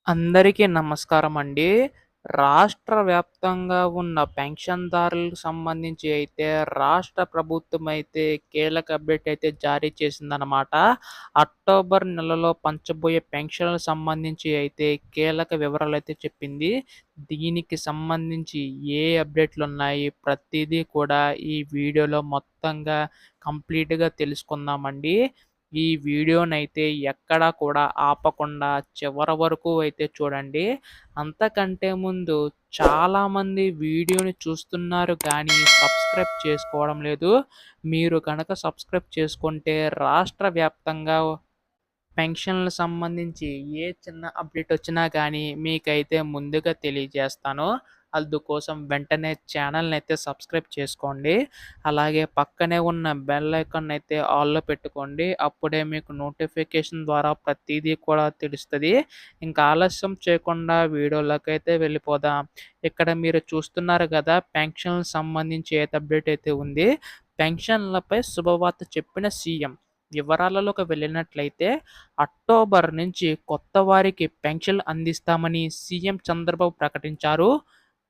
అందరికీ నమస్కారమండి. రాష్ట్ర వ్యాప్తంగా ఉన్న పెన్షన్‌దారులకు సంబంధించి అయితే రాష్ట్ర ప్రభుత్వం అయితే కీలక అప్డేట్ అయితే జారీ చేసిందనమాట. అక్టోబర్ నెలలో పంచబోయే పెన్షన్‌లకు సంబంధించి అయితే కీలక వివరాలైతే చెప్పింది. దీనికి సంబంధించి ఏ అప్డేట్‌లున్నాయి ప్రతీదీ కూడా ఈ వీడియోలో మొత్తంగా కంప్లీట్‌గా తెలుసుకుందామండి. ఈ వీడియోనైతే ఎక్కడా కూడా ఆపకుండా చివరి వరకు అయితే చూడండి. అంతకంటే ముందు చాలామంది వీడియోని చూస్తున్నారు కానీ సబ్స్క్రైబ్ చేసుకోవడం లేదు. మీరు గనక సబ్స్క్రైబ్ చేసుకుంటే రాష్ట్ర వ్యాప్తంగా పెన్షన్‌లకు సంబంధించి ఏ చిన్న అప్డేట్ వచ్చినా గానీ మీకైతే ముందుగా తెలియజేస్తాను. అందుకోసం వెంటనే ఛానల్‌నైతే సబ్స్క్రైబ్ చేసుకోండి. అలాగే పక్కనే ఉన్న బెల్ ఐకాన్నయితే ఆల్‌లో పెట్టుకోండి. అప్పుడే మీకు నోటిఫికేషన్ ద్వారా ప్రతీదీ కూడా తెలుస్తది. ఇంకా ఆలస్యం చేయకుండా వీడియోలోకైతే వెళ్ళిపోదాం. ఇక్కడ మీరు చూస్తున్నారు గదా! పెన్షన్‌లకు సంబంధించి ఏది అప్డేట్ అయితే ఉంది. పెన్షన్‌లపై శుభవార్త చెప్పిన సీఎం. వివరాలలోకి వెళ్ళినట్లయితే అక్టోబర్ నుంచి కొత్త వారికి పెన్షన్లు అందిస్తామని సీఎం చంద్రబాబు ప్రకటించారు.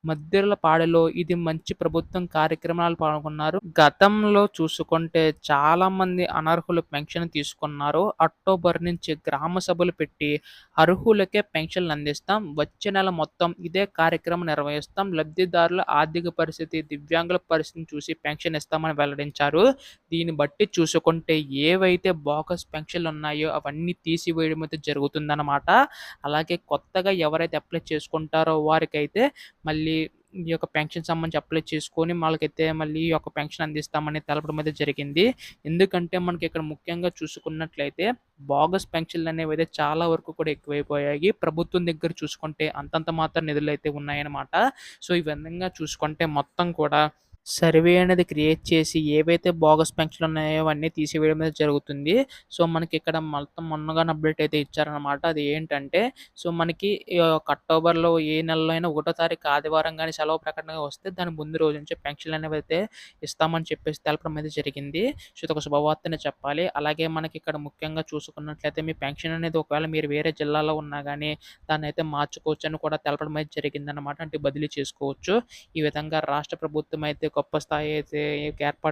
మద్దిలపాడులో ఇది మంచి ప్రభుత్వం కార్యక్రమాలు పాల్గొన్నారు. గతంలో చూసుకుంటే చాలామంది అనర్హులు పెన్షన్ తీసుకున్నారు. అక్టోబర్ నుంచి గ్రామ సభలు పెట్టి అర్హులకే పెన్షన్లు అందిస్తాం. వచ్చే నెల మొత్తం ఇదే కార్యక్రమం నిర్వహిస్తాం. లబ్ధిదారుల ఆర్థిక పరిస్థితి, దివ్యాంగుల పరిస్థితిని చూసి పెన్షన్ ఇస్తామని వెల్లడించారు. దీన్ని బట్టి చూసుకుంటే ఏవైతే బోగస్ పెన్షన్లు ఉన్నాయో అవన్నీ తీసివేయడం అయితే జరుగుతుందన్నమాట. అలాగే కొత్తగా ఎవరైతే అప్లై చేసుకుంటారో వారికైతే మళ్ళీ ఈ యొక్క పెన్షన్ సంబంధించి అప్లై చేసుకొని వాళ్ళకైతే మళ్ళీ ఈ యొక్క పెన్షన్ అందిస్తామని తెలపడం అయితే జరిగింది. ఎందుకంటే మనకి ఇక్కడ ముఖ్యంగా చూసుకున్నట్లయితే బోగస్ పెన్షన్లు అనేవైతే చాలా వరకు కూడా ఎక్కువైపోయాయి. ప్రభుత్వం దగ్గర చూసుకుంటే అంతంత మాత్రం నిధులైతే ఉన్నాయన్నమాట. సో, ఈ విధంగా చూసుకుంటే మొత్తం కూడా సర్వే అనేది క్రియేట్ చేసి ఏవైతే బోగస్ పెన్షన్లు ఉన్నాయో అవన్నీ తీసివేయడం అనేది జరుగుతుంది. సో, మనకిక్కడ మొత్తం మొన్నగానే అప్డేట్ అయితే ఇచ్చారనమాట. అది ఏంటంటే మనకి ఒక అక్టోబర్‌లో ఏ నెలలో అయినా ఒకటో తారీఖు ఆదివారం గాని సెలవు ప్రకటన వస్తే దాని ముందు రోజు నుంచే పెన్షన్లు అనేవైతే ఇస్తామని చెప్పేసి తెలపడం అయితే జరిగింది. సో, ఇదొక శుభవార్తనే చెప్పాలి. అలాగే మనకిక్కడ ముఖ్యంగా చూసుకున్నట్లయితే మీ పెన్షన్ అనేది ఒకవేళ మీరు వేరే జిల్లాలో ఉన్నా గాని దాన్నైతే మార్చుకోవచ్చని కూడా తెలపడం అయితే జరిగిందనమాట. అంటే బదిలీ చేసుకోవచ్చు. ఈ విధంగా రాష్ట్ర ప్రభుత్వం అయితే గొప్ప స్థాయి అయితే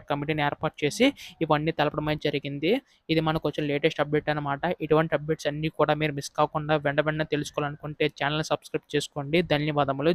కమిటీని ఏర్పాటు చేసి ఇవన్నీ తెలపడం అయితే జరిగింది. ఇది మనకొచ్చిన లేటెస్ట్ అప్డేట్ అనమాట. ఇటువంటి అప్డేట్స్ అన్నీ కూడా మీరు మిస్ కాకుండా వెంటనే తెలుసుకోవాలనుకుంటే ఛానెల్‌ని సబ్స్క్రైబ్ చేసుకోండి. ధన్యవాదములు.